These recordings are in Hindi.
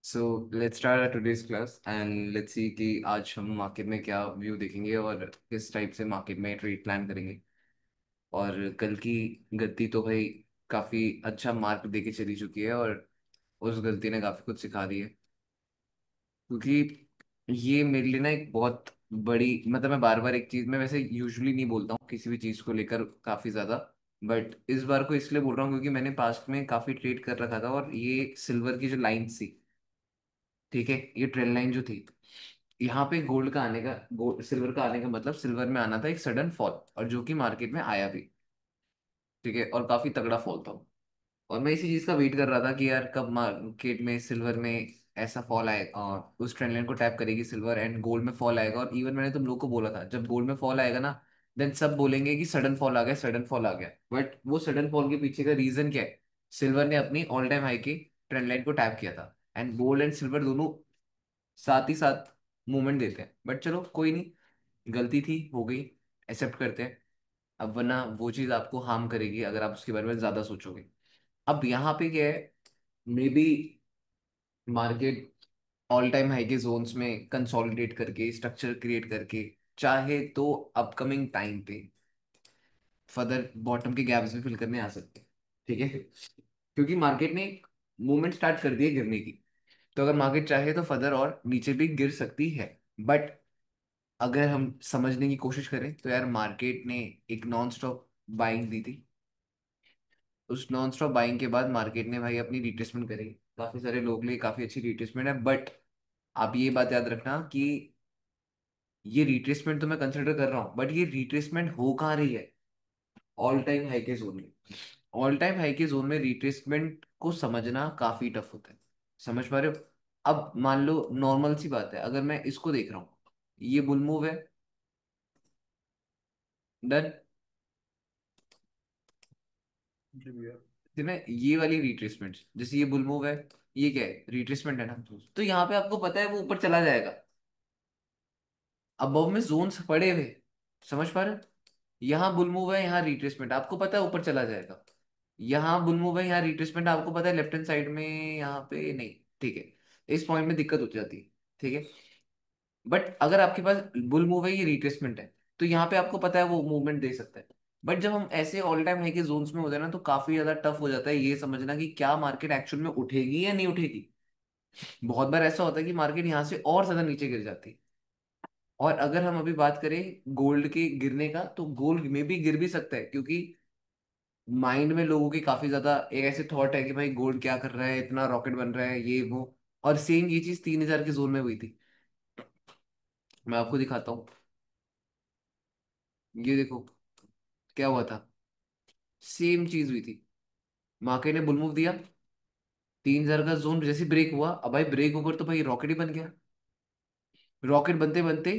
So let's start today's class and let's see कि आज हम मार्केट में क्या व्यू देखेंगे और किस टाइप से मार्केट में ट्रेड प्लान करेंगे। और कल की गलती तो भाई काफ़ी अच्छा मार्क दे के चली चुकी है और उस गलती ने काफ़ी कुछ सिखा दी है। क्योंकि ये मेरे लिए ना एक बहुत बड़ी मतलब मैं बार बार एक चीज़ में वैसे यूजुअली नहीं बोलता हूँ किसी भी चीज़ को लेकर काफ़ी ज़्यादा। बट इस बार को इसलिए बोल रहा हूँ क्योंकि मैंने पास्ट में काफ़ी ट्रेड कर रखा था और ये सिल्वर की जो लाइन थी, ठीक है, ये ट्रेल लाइन जो थी, यहाँ पे गोल्ड का आने का सिल्वर का आने का मतलब सिल्वर में आना था एक सडन फॉल, और जो कि मार्केट में आया भी, ठीक है, और काफी तगड़ा फॉल था। और मैं इसी चीज का वेट कर रहा था कि यार कब मार्केट में सिल्वर में ऐसा फॉल आएगा और उस ट्रेंड लाइन को टैप करेगी सिल्वर एंड गोल्ड में फॉल आएगा। और इवन मैंने तुम लोग को बोला था जब गोल्ड में फॉल आएगा ना, देन सब बोलेंगे कि सडन फॉल आ गया, सडन फॉल आ गया। बट वो सडन फॉल के पीछे का रीजन क्या है? सिल्वर ने अपनी ऑल टाइम हाई की ट्रेंड लाइन को टैप किया था एंड गोल्ड एंड सिल्वर दोनों साथ ही साथ मूवमेंट देते हैं। बट चलो कोई नहीं, गलती थी, हो गई, एक्सेप्ट करते हैं। अब वरना वो चीज़ आपको हार्म करेगी अगर आप उसके बारे में ज़्यादा सोचोगे। अब यहाँ पे क्या है, may be market all time high के जोन्स में कंसोलिडेट करके स्ट्रक्चर क्रिएट करके चाहे तो अपकमिंग टाइम पे फर्दर बॉटम के गैप्स भी फिल करने आ सकते हैं, ठीक है। क्योंकि मार्केट ने मूवमेंट स्टार्ट कर दी है गिरने की, तो अगर मार्केट चाहे तो फर्दर और नीचे भी गिर सकती है। बट अगर हम समझने की कोशिश करें तो यार मार्केट ने एक नॉन स्टॉप बाइंग दी थी। उस नॉन स्टॉप बाइंग के बाद मार्केट ने भाई अपनी रिट्रेसमेंट करी। काफी सारे लोग के लिए काफी अच्छी रिट्रेसमेंट है, बट आप ये बात याद रखना कि ये रिट्रेसमेंट तो मैं कंसिडर कर रहा हूँ, बट ये रिट्रेसमेंट हो कहाँ रही है? ऑल टाइम हाई के जोन में। ऑल टाइम हाई के जोन में रिट्रेसमेंट को समझना काफी टफ होता है। समझ पा रहे हो? अब मान लो नॉर्मल सी बात है, अगर मैं इसको देख रहा हूँ, ये बुल मूव है, डन, जी भैया। है ना? ये वाली रिट्रेसमेंट जैसे ये बुल मूव है, ये क्या है? रिट्रेसमेंट है ना। तो यहाँ पे आपको पता है वो ऊपर चला जाएगा। अब में जोन्स पड़े हुए, समझ पा रहे हो? यहाँ बुल मूव है, यहाँ रिट्रेसमेंट, आपको पता है ऊपर चला जाएगा। यहाँ बुल मूव है, यहाँ रिट्रेसमेंट, आपको पता है लेफ्ट हैंड साइड में यहाँ पे नहीं, ठीक है। इस पॉइंट में दिक्कत हो जाती है, ठीक है। बट अगर आपके पास बुल मूव है, ये रिट्रेसमेंट है, तो यहाँ पे आपको पता है वो मूवमेंट दे सकता है। बट जब हम ऐसे ऑल टाइम हाई के जोन्स में होते हैं ना, तो काफी ज्यादा टफ हो जाता है ये समझना कि क्या मार्केट एक्चुअल में उठेगी या नहीं उठेगी। बहुत बार ऐसा होता है कि मार्केट यहाँ से और ज्यादा नीचे गिर जाती है। और अगर हम अभी बात करें गोल्ड के गिरने का, तो गोल्ड में भी गिर भी सकता है, क्योंकि माइंड में लोगों की काफी ज्यादा एक ऐसे थॉट है कि भाई गोल्ड क्या कर रहा है, इतना रॉकेट बन रहा है, ये वो। और सेम ये चीज 3,000 के जोन में हुई थी। मैं आपको दिखाता हूँ, ये देखो क्या हुआ था। सेम चीज हुई थी, मार्केट ने बुल मूव दिया, 3,000 का जोन जैसे ब्रेक हुआ, अब भाई ब्रेक ऊपर तो भाई रॉकेट ही बन गया। रॉकेट बनते बनते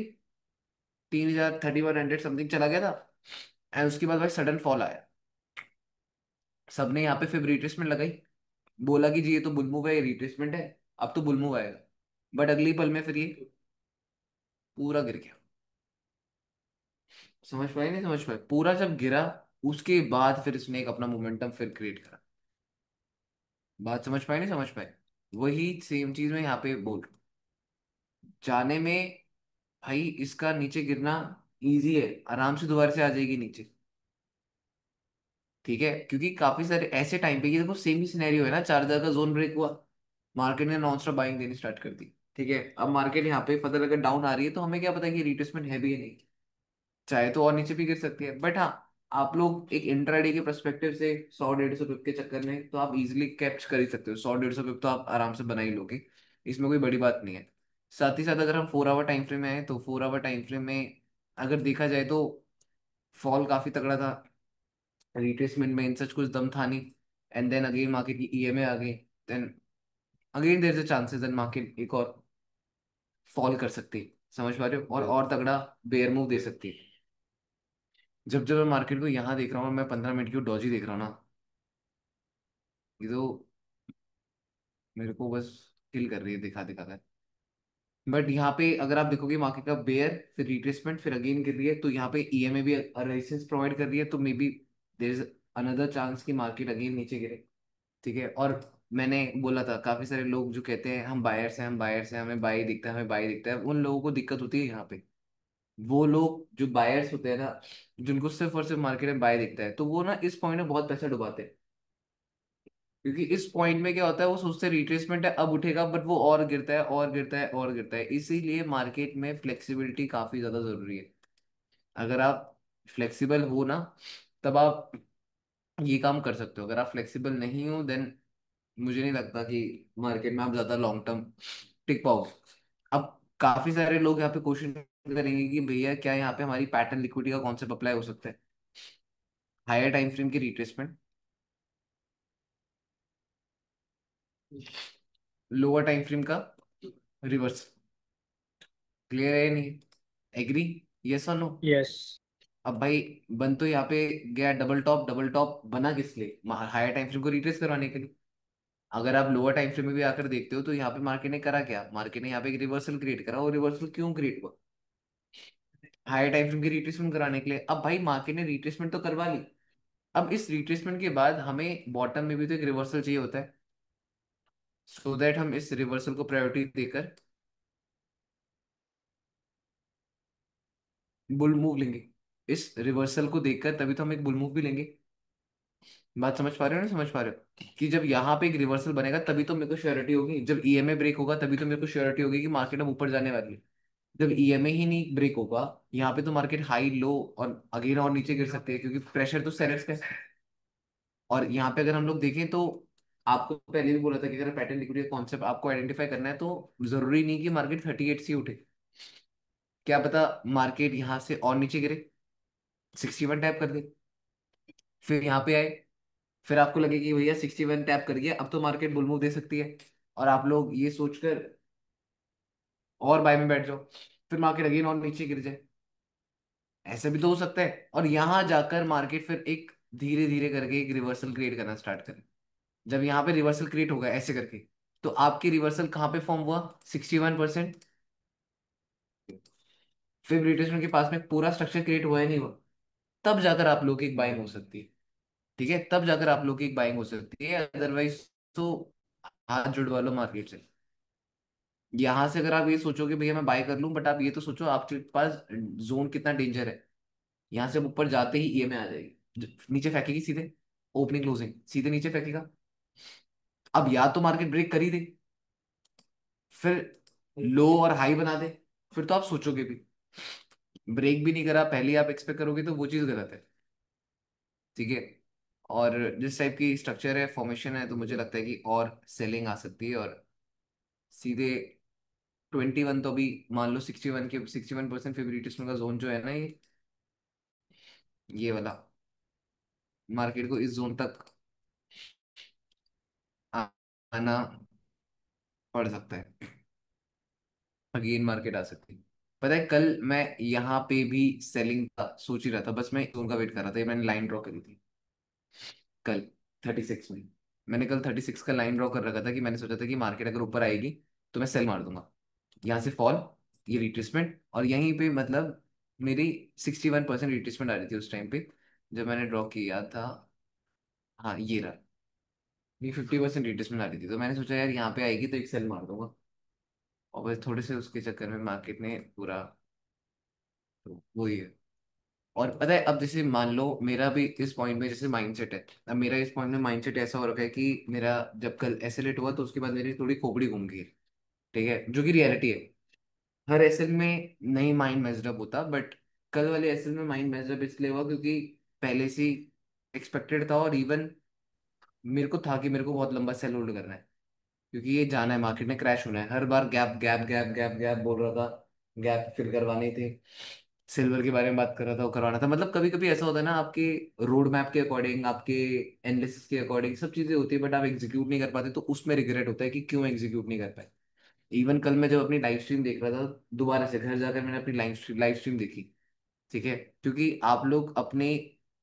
3,000 3,100 समथिंग चला गया था। एंड उसके बाद भाई सडन फॉल आया। सबने यहाँ पे फिर रिट्रेसमेंट लगाई, बोला कि जी ये तो बुल मूव है, ये रिट्रेसमेंट है, अब तो बुल मूव आएगा। बट अगली पल में फिर ये पूरा गिर गया। समझ पाए नहीं समझ पाए? पूरा जब गिरा, उसके बाद फिर इसने एक अपना मोमेंटम फिर क्रिएट करा। बात समझ पाए नहीं समझ पाए? वही सेम चीज मैं यहाँ पे बोल रहा हूँ। जाने में भाई इसका नीचे गिरना इजी है, आराम से दोबारा से आ जाएगी नीचे, ठीक है। क्योंकि काफी सारे ऐसे टाइम पे ये देखो सेम ही सिनेरियो है ना, 4,000 का जोन ब्रेक हुआ, मार्केट ने नॉन स्टॉप बाइंग देनी स्टार्ट कर दी, ठीक है। अब मार्केट यहाँ पे पता लगा डाउन आ रही है, तो हमें क्या पता कि रिट्रेसमेंट है भी या नहीं, चाहे तो और नीचे भी गिर सकती है। बट हाँ, आप लोग एक इंट्राडे के परस्पेक्टिव से 100 150 पिप के चक्कर में तो आप इजिली कैप्च कर ही सकते हो, 100 150 पिप तो आप आराम से बना ही लोगे, इसमें कोई बड़ी बात नहीं है। साथ ही साथ अगर हम 4 आवर टाइम फ्रेम में आए, तो 4 आवर टाइम फ्रेम में अगर देखा जाए तो फॉल काफी तगड़ा था, रिट्रेसमेंट में इन सच कुछ दम था नहीं। एंड देन अगेन मार्केट की ईएमए आ गई, then again there is a chances then market एक और फॉल कर सकती है। समझ पा रहे हो? और तगड़ा बेयर मूव दे सकती है। जब जब मैं मार्केट को यहाँ देख रहा हूँ, मैं 15 मिनट की डॉजी देख रहा हूँ ना, ये तो मेरे को बस किल कर रही है दिखा दिखा कर। बट यहाँ पे अगर आप देखोगे मार्केट का बेयर फिर रिट्रेसमेंट फिर अगेन गिर रही है, तो यहाँ पे ईएमए भी रेजिस्टेंस प्रोवाइड कर रही है, तो may be there is another chance कि मार्केट अगेन नीचे गिरे, ठीक है। और मैंने बोला था काफी सारे लोग जो कहते हैं हम बायर्स हैं, हम बायर्स हैं, हमें बाई दिखता है, हमें बाई दिखता है, उन लोगों को दिक्कत होती है यहाँ पे। वो लोग जो बायर्स होते हैं ना, जिनको सिर्फ और सिर्फ मार्केट में बाय दिखता है, तो वो ना इस पॉइंट में बहुत पैसा डुबाते हैं। क्योंकि इस पॉइंट में क्या होता है, वो सोचते हैं रिट्रेसमेंट है अब उठेगा, बट वो और गिरता है और गिरता है और गिरता है। इसीलिए मार्केट में फ्लेक्सिबिलिटी काफी ज्यादा जरूरी है। अगर आप फ्लेक्सिबल हो ना, तब आप ये काम कर सकते हो। अगर आप फ्लेक्सिबल नहीं हो, देन मुझे नहीं लगता कि मार्केट में आप ज्यादा लॉन्ग टर्म टिक पाओगे। अब काफी सारे लोग यहाँ पे क्वेश्चन करेंगे कि भैया क्या यहाँ पे हमारी पैटर्न लिक्विडिटी का कॉन्सेप्ट अप्लाई हो सकता है, हायर टाइम फ्रेम की रिट्रेसमेंट, लोअर टाइम फ्रेम का रिवर्स। क्लियर है या नहीं? एग्री? यस और नो? यस। अब भाई, बन तो यहाँ पे गया डबल टॉप। डबल टॉप बना किस लिए? हायर टाइम फ्रेम को रिट्रेस करवाने के लिए। अगर आप लोअर टाइम फ्रेम में भी आकर देखते हो, तो यहाँ पे मार्केट ने करा क्या? मार्केट ने यहाँ पे एक रिवर्सल क्रिएट करा। और रिवर्सल क्यों क्रिएट हुआ? हायर टाइम फ्रेम की रिट्रेसमेंट कराने के लिए। अब भाई मार्केट ने रिट्रेसमेंट तो करवा ली। अब इस रिट्रेसमेंट के बाद हमें बॉटम में भी तो एक रिवर्सल चाहिए होता है, सो दैट हम इस रिवर्सल को प्रायोरिटी देकर बुल मूव लेंगे। इस रिवर्सल को देखकर तभी तो हम एक बुल मूव भी लेंगे। बात समझ पा रहे हो? नहीं समझ पा रहे हो कि जब यहाँ पे एक रिवर्सल बनेगा तभी तो मेरे को श्योरिटी होगी, जब ईएमए ब्रेक होगा तभी तो मेरे को श्योरिटी होगी कि मार्केट अब ऊपर जाने वाली है। जब ईएमए ही नहीं ब्रेक होगा, यहाँ पे तो मार्केट हाई लो और अगेन और नीचे गिर सकते हैं, क्योंकि प्रेशर तो सेलर्स का है। और यहाँ पे अगर हम लोग देखें तो आपको पहले भी बोला था कि अगर पैटर्न लिक्विडिटी कॉन्सेप्ट आपको आइडेंटिफाई करना है, तो जरूरी नहीं कि मार्केट 38 से उठे। क्या पता मार्केट यहाँ से और नीचे गिरे, 61 टैप कर दे, फिर यहाँ पे आए, फिर आपको लगे कि भैया 61 टैप कर गया, अब तो मार्केट बुल मूव दे सकती है, और आप लोग ये सोचकर और बाय में बैठ जाओ, फिर मार्केट अगेन और नीचे गिर जाए। ऐसा भी तो हो सकता है। और यहां जाकर मार्केट फिर एक धीरे धीरे करके एक रिवर्सल क्रिएट करना स्टार्ट करे। जब यहाँ पे रिवर्सल क्रिएट होगा ऐसे करके, तो आपकी रिवर्सल कहाँ पे फॉर्म हुआ? 61%। फिर रिट्रेसमेंट के पास में पूरा स्ट्रक्चर क्रिएट हुआ है नहीं हुआ? तब जाकर आप लोग की एक बाइंग हो सकती है। ठीक है, तब जाकर आप लोग की एक बाइंग हो सकती है, अदरवाइज तो हाथ जुड़वा लो मार्केट से। यहाँ से अगर आप ये सोचो कि भैया मैं बाय कर लूं, बट आप ये तो सोचो आपके पास जोन कितना डेंजर है। यहाँ से अब ऊपर जाते ही ईएमए आ जाएगी, नीचे फेंकेगी सीधे, ओपनिंग क्लोजिंग सीधे नीचे फेंकेगा। अब या तो मार्केट ब्रेक कर ही दे, फिर लो और हाई बना दे, फिर तो आप सोचोगे भी। ब्रेक भी नहीं करा पहले आप एक्सपेक्ट करोगे, तो वो चीज गलत है। ठीक है। और जिस टाइप की स्ट्रक्चर है, फॉर्मेशन है, तो मुझे लगता है कि और सेलिंग आ सकती है। और सीधे 21, तो अभी मान लो 61% फेवरेटिज्म का जोन जो है ना, ये वाला मार्केट को इस जोन तक आ- आना पड़ सकता है, अगेन मार्केट आ सकती है। पता है कल मैं यहाँ पे भी सेलिंग का सोच ही रहा था, बस मैं जोन का वेट कर रहा था। ये मैंने लाइन ड्रॉ करी थी कल 36 में। मैंने कल 36 का लाइन ड्रॉ कर रखा था कि मैंने सोचा था कि मार्केट अगर ऊपर आएगी तो मैं सेल मार दूंगा। यहाँ से फॉल, ये रिट्रेसमेंट, और यहीं पे मतलब मेरी 61% रिट्रेसमेंट आ रही थी उस टाइम पे जब मैंने ड्रॉ किया था। हाँ ये रहा, ये 50% रिट्रेसमेंट आ रही थी, तो मैंने सोचा यार यहाँ पे आएगी तो एक सेल मार दूंगा। और बस थोड़े से उसके चक्कर में मार्केट ने पूरा, तो वही है। और पता है अब जैसे मान लो मेरा भी इस पॉइंट में जैसे माइंडसेट है, अब मेरा इस पॉइंट में माइंडसेट ऐसा हो रखा है कि मेरा जब कल एसेलेट हुआ तो उसके बाद मेरी थोड़ी खोपड़ी घूम गई। ठीक है, जो कि रियलिटी है। हर एसेल में नहीं माइंड मेजर अप होता, बट कल वाले एसेल में माइंड मेजर अप इसलिए हुआ क्योंकि पहले से एक्सपेक्टेड था, और इवन मेरे को था कि मेरे को बहुत लंबा सेल होल्ड करना है, क्योंकि ये जाना है, मार्केट में क्रैश होना है। हर बार gap gap gap gap gap बोल रहा था, गैप फिल करवाने थे। सिल्वर के बारे में बात कर रहा था, वो करवाना था। मतलब कभी कभी ऐसा होता है ना, आपके रोड मैप के अकॉर्डिंग, आपके एनालिसिस के अकॉर्डिंग सब चीजें होती है, बट आप एग्जीक्यूट नहीं कर पाते, तो उसमें रिग्रेट होता है कि क्यों एग्जीक्यूट नहीं कर पाए। इवन कल मैं जब अपनी लाइव स्ट्रीम देख रहा था, दोबारा से घर जाकर मैंने अपनी लाइव स्ट्रीम देखी। ठीक है, क्योंकि आप लोग अपने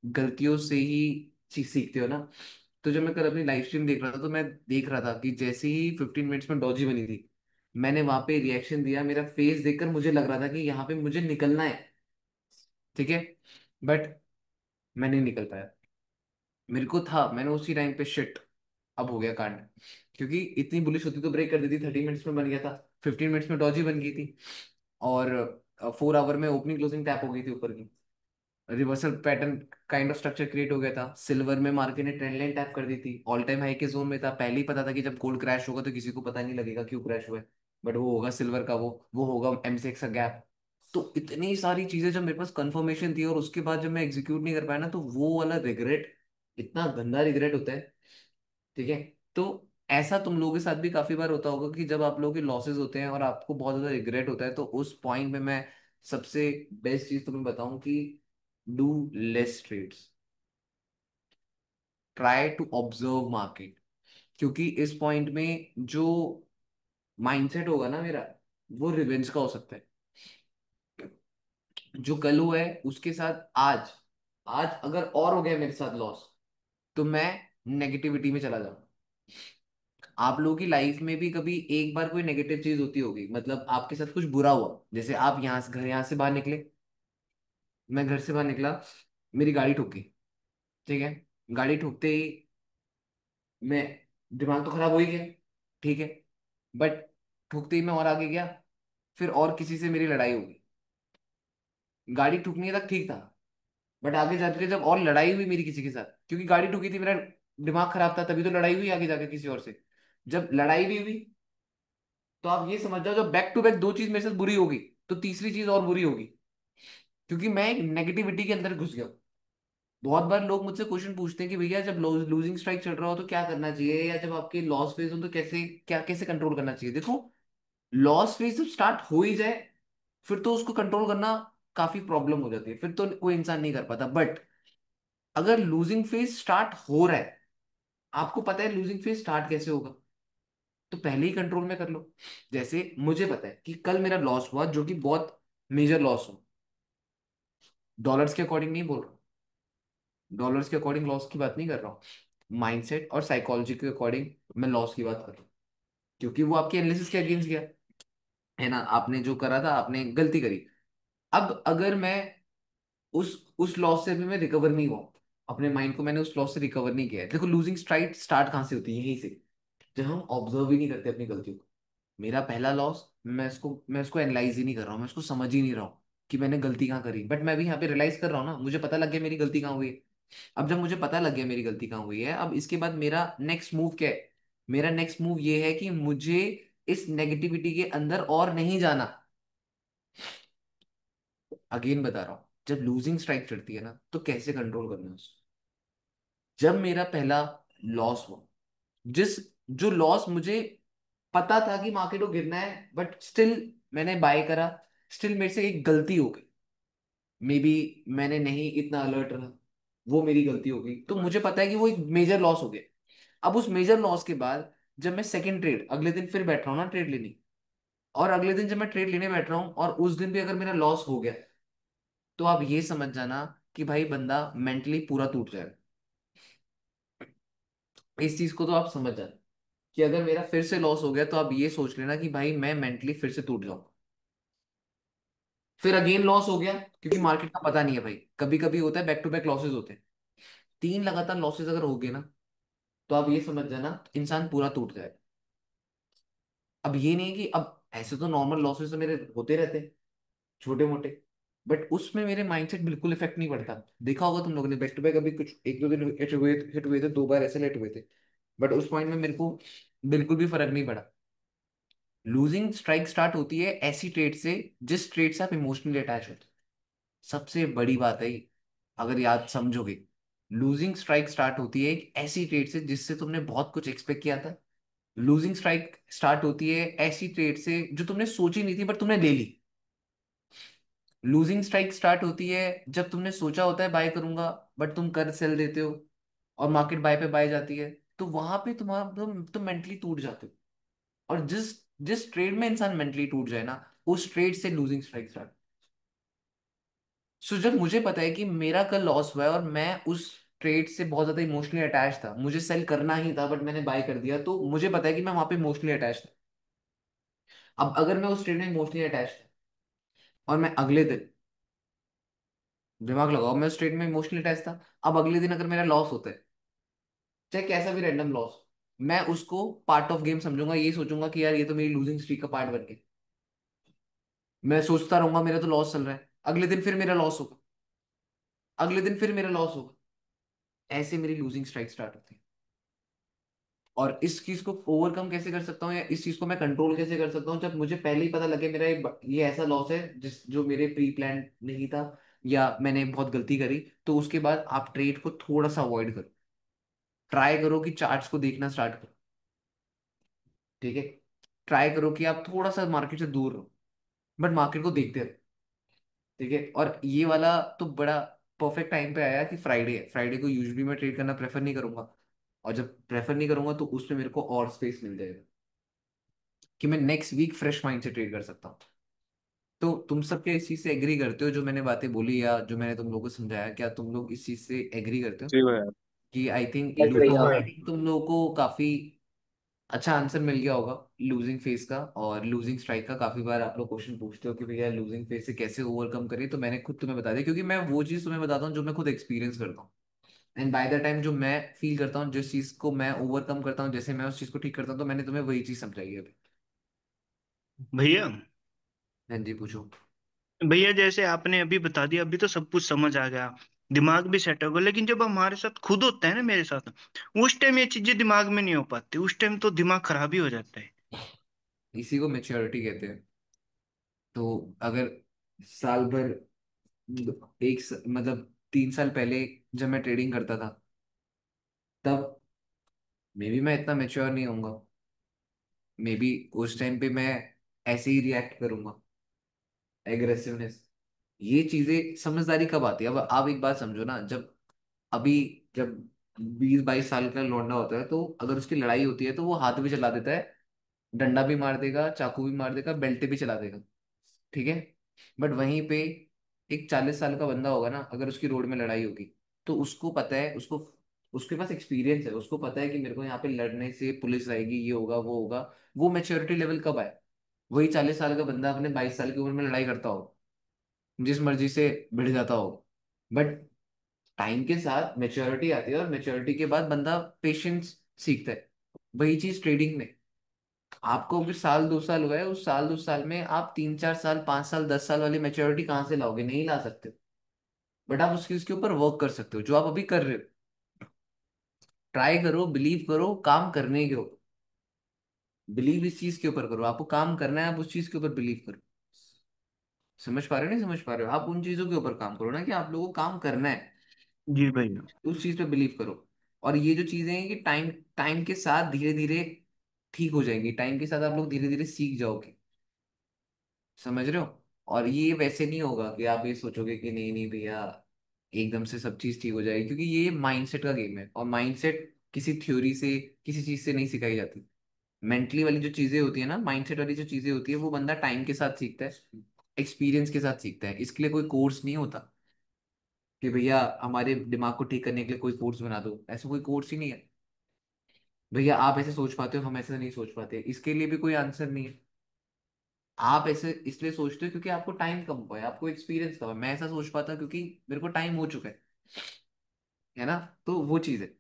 गलतियों से ही चीज सीखते हो ना। तो जब मैं कल अपनी लाइव स्ट्रीम देख रहा था, तो मैं देख रहा था कि जैसे ही 15 मिनट्स में डॉजी बनी थी, मैंने वहां पे रिएक्शन दिया। मेरा फेस देखकर मुझे लग रहा था कि यहाँ पे मुझे निकलना है। ठीक है, बट मैं नहीं निकल पाया। मेरे को था, मैंने उसी टाइम पे शिट, अब हो गया कांड। क्योंकि इतनी बुलिश होती तो ब्रेक कर देती, 30 मिनट्स में बन गया था, 15 मिनट्स में डॉजी बन गई थी, और 4 आवर में ओपनिंग क्लोजिंग टैप हो गई थी ऊपर की, reversal pattern kind of structure create हो गया था। सिल्वर में मार्केट ने ट्रेंड लाइन टैप कर दी थी, ऑल टाइम हाई के जोन में था, पहले ही पता था कि जब गोल्ड क्रैश होगा तो किसी को पता नहीं लगेगा क्यों क्रैश हुआ है, बट वो होगा सिल्वर का, वो होगा एमसीएक्स का गैप। तो इतनी सारी चीजें जब मेरे पास कंफर्मेशन थी और उसके बाद जब मैं एग्जीक्यूट नहीं कर पाया ना, तो वो वाला रिग्रेट, इतना गंदा रिग्रेट होता है। ठीक है। तो ऐसा तुम लोगों के साथ भी काफी बार होता होगा कि जब आप लोगों के लॉसेस होते हैं और आपको बहुत ज्यादा रिग्रेट होता है, तो उस पॉइंट में मैं सबसे बेस्ट चीज तुम्हें बताऊं कि do less trades, try to observe market. क्योंकि इस पॉइंट में जो माइंडसेट होगा ना मेरा, वो रिवेंज का हो सकता है। जो कल हुआ है उसके साथ आज, आज अगर और हो गया मेरे साथ लॉस, तो मैं नेगेटिविटी में चला जाऊंगा। आप लोगों की लाइफ में भी कभी एक बार कोई नेगेटिव चीज होती होगी, मतलब आपके साथ कुछ बुरा हुआ, जैसे आप यहाँ से बाहर निकले, मैं घर से बाहर निकला, मेरी गाड़ी ठुकी। ठीक है। गाड़ी ठुकते ही मैं, दिमाग तो खराब हो ही गया। ठीक है। बट ठुकते ही मैं और आगे गया, फिर और किसी से मेरी लड़ाई होगी। गाड़ी ठुकने तक ठीक था, बट आगे जाके जब और लड़ाई हुई मेरी किसी के साथ, क्योंकि गाड़ी ठुकी थी, मेरा दिमाग खराब था, तभी तो लड़ाई हुई आगे जाके किसी और से। जब लड़ाई भी हुई, तो आप ये समझ जाओ, जब बैक टू बैक दो चीज मेरे साथ बुरी होगी, तो तीसरी चीज और बुरी होगी, क्योंकि मैं एक नेगेटिविटी के अंदर घुस गया हूं। बहुत बार लोग मुझसे क्वेश्चन पूछते हैं कि भैया जब लूजिंग स्ट्राइक चल रहा हो तो क्या करना चाहिए, या जब आपके लॉस फेज हो तो कैसे कंट्रोल करना चाहिए। देखो, लॉस फेज जब स्टार्ट हो ही जाए, फिर तो उसको कंट्रोल करना काफी प्रॉब्लम हो जाती है, फिर तो कोई इंसान नहीं कर पाता। बट अगर लूजिंग फेज स्टार्ट हो रहा है, आपको पता है लूजिंग फेज स्टार्ट कैसे होगा, तो पहले ही कंट्रोल में कर लो। जैसे मुझे पता है कि कल मेरा लॉस हुआ, जो कि बहुत मेजर लॉस हो, डॉलर्स के अकॉर्डिंग नहीं बोल रहा हूँ, डॉलर्स के अकॉर्डिंग लॉस की बात नहीं कर रहा हूँ, माइंडसेट और साइकोलॉजी के अकॉर्डिंग मैं लॉस की बात कर रहा हूँ। क्योंकि वो आपके एनालिसिस के अगेंस्ट गया, है ना, आपने जो करा था आपने गलती करी। अब अगर मैं उस लॉस से भी मैं रिकवर नहीं हुआ, अपने माइंड को मैंने उस लॉस से रिकवर नहीं किया है। देखो, लूजिंग स्ट्राइक स्टार्ट कहाँ से होती है, यहीं से, जब हम ऑब्जर्व ही नहीं करते अपनी गलतियों को। मेरा पहला लॉस, मैं इसको एनालाइज ही नहीं कर रहा हूँ, मैं इसको समझ ही नहीं रहा हूँ कि मैंने गलती कहाँ करी, बट मैं भी यहाँ पे रियलाइज कर रहा हूँ ना, मुझे पता लग गया मेरी गलती कहाँ हुई है। अब जब मुझे पता लग गया मेरी गलती कहाँ हुई है, अब इसके बाद मेरा नेक्स्ट मूव क्या है। मेरा नेक्स्ट मूव ये है कि मुझे इस नेगेटिविटी के अंदर और नहीं जाना। अगेन बता रहा हूँ, जब लूजिंग स्ट्राइक चढ़ती है ना, तो कैसे कंट्रोल करना है उसको। जब मेरा पहला लॉस हुआ, जिस जो लॉस मुझे पता था कि मार्केट को गिरना है, बट स्टिल मैंने बाय करा, स्टिल मेरे से एक गलती हो गई, मे बी मैंने नहीं इतना अलर्ट रहा, वो मेरी गलती हो गई, तो मुझे पता है कि वो एक मेजर लॉस हो गया। अब उस मेजर लॉस के बाद जब मैं सेकंड ट्रेड अगले दिन फिर बैठ रहा हूँ ना ट्रेड लेने, और अगले दिन जब मैं ट्रेड लेने बैठ रहा हूँ और उस दिन भी अगर मेरा लॉस हो गया, तो आप ये समझ जाना कि भाई बंदा मेंटली पूरा टूट जाएगा। इस चीज को तो आप समझ जाना कि अगर मेरा फिर से लॉस हो गया, तो आप ये सोच लेना कि भाई मैं मेंटली फिर से टूट जाऊं। फिर अगेन लॉस हो गया, क्योंकि मार्केट का पता नहीं है भाई, कभी कभी होता है बैक टू बैक लॉसेस होते हैं, 3 लगातार लॉसेस अगर हो गए ना, तो आप ये समझ जाना इंसान पूरा टूट जाए। अब ये नहीं है कि अब ऐसे तो नॉर्मल लॉसेस तो मेरे होते रहते हैं, छोटे मोटे, बट उसमें मेरे माइंडसेट बिल्कुल इफेक्ट नहीं पड़ता। देखा होगा तुम लोगों ने बैक टू बैक अभी कुछ एक दो दिन हिट हुए थे, 2 बार ऐसे लेट हुए थे, बट उस पॉइंट में मेरे को बिल्कुल भी फर्क नहीं पड़ा। लूजिंग स्ट्राइक स्टार्ट होती है ऐसी ट्रेड से, जिस ट्रेड से आप इमोशनली अटैच होते हैं। सबसे बड़ी बात है ये, अगर याद समझोगे, लूजिंग स्ट्राइक स्टार्ट होती है एक ऐसी ट्रेड से जिससे तुमने बहुत कुछ एक्सपेक्ट किया था। लूजिंग स्ट्राइक स्टार्ट होती है ऐसी ट्रेड से जो तुमने सोची नहीं थी बट तुमने ले ली। लूजिंग स्ट्राइक स्टार्ट होती है जब तुमने सोचा होता है बाय करूंगा, बट तुम कर सेल देते हो, और मार्केट बाय पे बाय जाती है, तो वहां पे तुम मेंटली टूट जाते हो। और जिस जिस ट्रेड में इंसान मेंटली टूट जाए ना, उस ट्रेड से लूजिंग स्ट्राइक स्टार्ट। सो जब मुझे पता है कि मेरा कल लॉस हुआ है और मैं उस ट्रेड से बहुत ज्यादा इमोशनली अटैच था, मुझे सेल करना ही था बट मैंने बाय कर दिया, तो मुझे पता है कि मैं वहां पे इमोशनली अटैच था। अब अगर मैं उस ट्रेड में इमोशनली अटैच था और मैं अगले दिन, दिमाग लगाओ, मैं उस ट्रेड में इमोशनली अटैच था, अब अगले दिन अगर मेरा लॉस होता है, चाहे कैसा भी रैंडम लॉस, मैं उसको पार्ट ऑफ गेम समझूंगा, ये सोचूंगा कि यार ये तो मेरी लूजिंग स्ट्रीक का पार्ट बन गया। मैं सोचता रहूंगा मेरा तो लॉस चल रहा है, अगले दिन फिर मेरा लॉस होगा, अगले दिन फिर मेरा लॉस होगा। ऐसे मेरी लूजिंग स्ट्राइक स्टार्ट होती है। और इस चीज को ओवरकम कैसे कर सकता हूँ, या इस चीज को मैं कंट्रोल कैसे कर सकता हूँ, जब मुझे पहले ही पता लगे मेरा ये ऐसा लॉस है जिस जो मेरे प्री प्लान नहीं था, या मैंने बहुत गलती करी। तो उसके बाद आप ट्रेड को थोड़ा सा अवॉइड करो। ट्राई करो कि चार्ट्स को देखना स्टार्ट करो। ठीक है। ट्राई करो कि आप थोड़ा सा मार्केट से दूर रहो, बट मार्केट को देखते रहो। ठीक है। और ये वाला तो बड़ा परफेक्ट टाइम पे आया कि फ्राइडे है। फ्राइडे को यूजुअली मैं ट्रेड करना प्रेफर नहीं करूंगा, और जब प्रेफर नहीं करूंगा तो उसमें मेरे को और स्पेस मिल जाएगा कि मैं नेक्स्ट वीक फ्रेश माइंड से ट्रेड कर सकता हूँ। तो तुम सब क्या इस चीज से एग्री करते हो, जो मैंने बातें बोली या जो मैंने तुम लोगों को समझाया, क्या तुम लोग इस चीज से एग्री करते हो? जी भाई। कि आई थिंक तो मैं तुम लोगों को काफी अच्छा आंसर मिल गया होगा लूजिंग फेस का और लूजिंग स्ट्राइक का। काफी बार आप लोग क्वेश्चन पूछते हो कि भैया लूजिंग फेस से कैसे ओवरकम करें, तो मैंने खुद तुम्हें बता दिया, क्योंकि मैं वो चीज तुम्हें बताता हूँ जो मैं खुद एक्सपीरियंस करता हूँ। एंड बाय द टाइम जो मैं फील करता हूँ, जिस चीज को मैं ओवरकम करता हूँ, जैसे मैं उस चीज को ठीक करता हूँ, तो मैंने तुम्हें वही चीज समझाई है अभी। भैया हाँ जी, पूछो। भैया जैसे आपने अभी बता दिया, अभी तो सब कुछ समझ आ गया, दिमाग भी सेट हो गया, लेकिन जब हमारे साथ खुद होता है ना, मेरे साथ, उस टाइम ये चीजें दिमाग में नहीं हो पाती, उस टाइम तो दिमाग खराब ही हो जाता है। इसी को मेच्योरिटी कहते हैं। तो अगर साल भर मतलब 3 साल पहले जब मैं ट्रेडिंग करता था, तब मे बी मैं इतना मेच्योर नहीं होऊंगा। मे बी उस टाइम पे मैं ऐसे ही रिएक्ट करूंगा, एग्रेसिवनेस। ये चीजें समझदारी कब आती है? अब आप एक बात समझो ना, जब अभी जब 20-22 साल का लौंडा होता है, तो अगर उसकी लड़ाई होती है तो वो हाथ भी चला देता है, डंडा भी मार देगा, चाकू भी मार देगा, बेल्ट भी चला देगा। ठीक है। बट वहीं पे एक 40 साल का बंदा होगा ना, अगर उसकी रोड में लड़ाई होगी, तो उसको पता है, उसको उसके पास एक्सपीरियंस है, उसको पता है कि मेरे को यहाँ पे लड़ने से पुलिस आएगी, ये होगा वो होगा। वो मेच्योरिटी लेवल कब आए? वही 40 साल का बंदा अपने 22 साल की उम्र में लड़ाई करता हो, जिस मर्जी से भिड़ जाता हो। बट टाइम के साथ मेच्योरिटी आती है, और मेच्योरिटी के बाद बंदा पेशेंस सीखता है। वही चीज ट्रेडिंग में। आपको अगर 1-2 साल हुआ है, उस 1-2 साल में आप 3-4 साल, 5 साल, 10 साल वाली मेच्योरिटी कहाँ से लाओगे? नहीं ला सकते। बट आप उस चीज के ऊपर वर्क कर सकते हो जो आप अभी कर रहे हो। ट्राई करो, बिलीव करो, काम करने के ऊपर। बिलीव इस चीज के ऊपर करो, आपको काम करना है, आप उस चीज के ऊपर बिलीव करो। समझ पा रहे हो? नहीं समझ पा रहे हो? आप उन चीजों के ऊपर काम करो ना, कि आप लोगों को काम करना है, जी भैया। उस चीज पे बिलीव करो। और ये जो चीजें हैं कि टाइम टाइम के साथ धीरे धीरे ठीक हो जाएंगी, टाइम के साथ आप लोग धीरे धीरे सीख जाओगे। समझ रहे हो? और ये वैसे नहीं होगा कि आप ये सोचोगे कि नहीं नहीं भैया एकदम से सब चीज ठीक हो जाएगी, क्योंकि ये माइंडसेट का गेम है, और माइंडसेट किसी थ्योरी से, किसी चीज से नहीं सिखाई जाती। मेंटली वाली जो चीजें होती है ना, माइंडसेट वाली जो चीजें होती है, वो बंदा टाइम के साथ सीखता है, एक्सपीरियंस के साथ सीखता है। इसके लिए कोई कोर्स नहीं होता कि भैया हमारे दिमाग को ठीक करने के लिए कोई कोर्स बना दो, ऐसा कोई कोर्स ही नहीं है। भैया आप ऐसे सोच पाते हो, हम ऐसे नहीं सोच पाते, इसके लिए भी कोई आंसर नहीं है। आप ऐसे इसलिए सोचते हो क्योंकि आपको टाइम कम हुआ है, आपको एक्सपीरियंस कम है। मैं ऐसा सोच पाता क्योंकि मेरे को टाइम हो चुका है ना। तो वो चीज है।